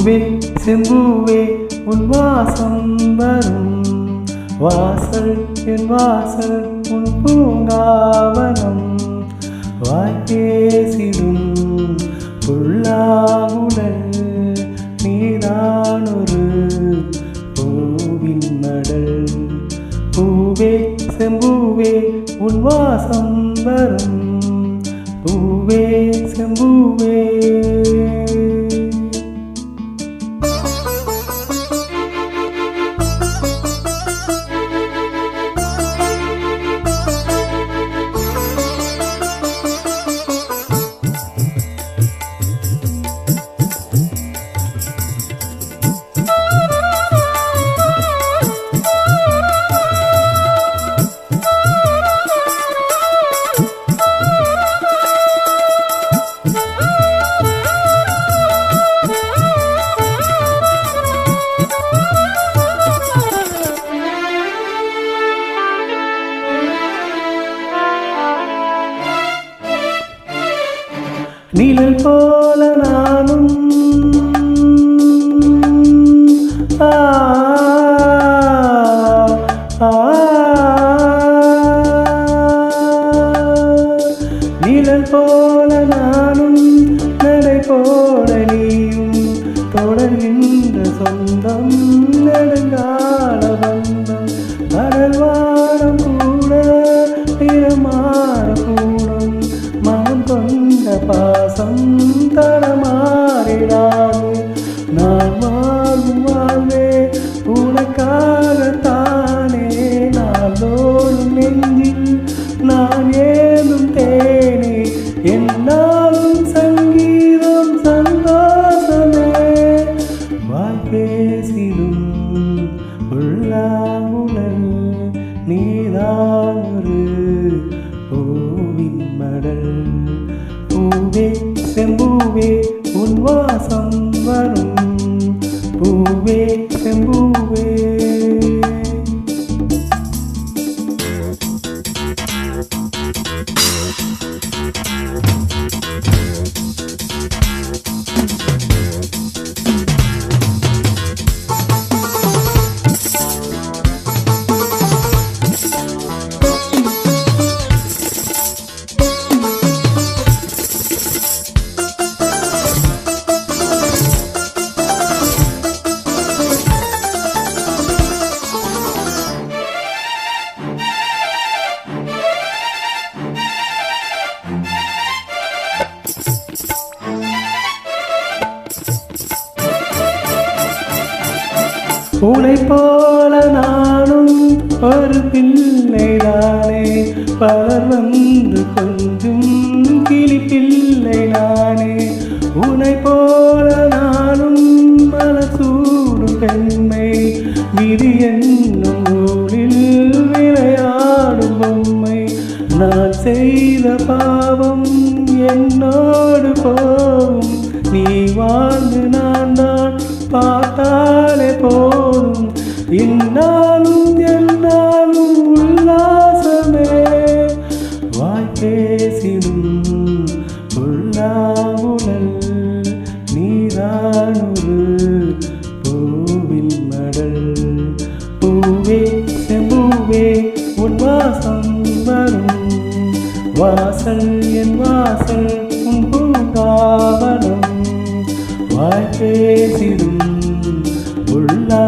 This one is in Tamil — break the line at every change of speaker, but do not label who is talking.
பூவே செம்பூவே உன் வாசம் வரும் வாசல் என் வாசல் உன் பூங்காவனம் வாய்ப்பேசிடும் புல்லாங்குழல் நீதான் ஒரு பூவின் மடல் பூவே செம்பூவே உன் வாசம் வரும் பூவே செம்பூவே நிழல் போல நானும் நிழல் போல நானும் நடை போல நீயும் தொடர்கின்ற சொந்தம் நெடுங்கால பந்தம் கடல்வாரம் கூட நிறமாற கூடும் மனம் கொண்ட பாசம் தடமாறிடாது நான் வாழும் வாழ்வே உனக்காகத்தானே நாளோடும் நெஞ்சில் நான் ஏதும் தேனே என்னாலும் சங்கீதம் சந்தோஷமே வாய்ப்பேசிடும் உள்ளாங்குழல் நீதான் ஒரு பூவின் மடல் பூவே செம்பூவே உன் வாசம் வரும் பூவே செம்பூவே உனை போல நானும் ஒரு பிள்ளைதானே பலர் வந்து கொஞ்சம் கிளி பிள்ளை நானே உனை போல நானும் மலசூடும் பெண்மை விதி என்னும் ஊரில் விளையாடும் பொம்மை நான் செய்த பாவம் என்னோடு போகும் நீ வாழ்ந்து நான் தான் பார்த்தாலே போதும் இந்நாளும் என்னாலும் உல்லாசமே வாய்ப்பேசிடும் உள்ளாங்குழல் நீதான் ஒரு பூவில் மடல் பூவே செம்பூவே உன் வாசம் வரும் வாசல் என் வாசல் உன் பூங்காவனம் வாய்ப்பேசிடும் உள்ளா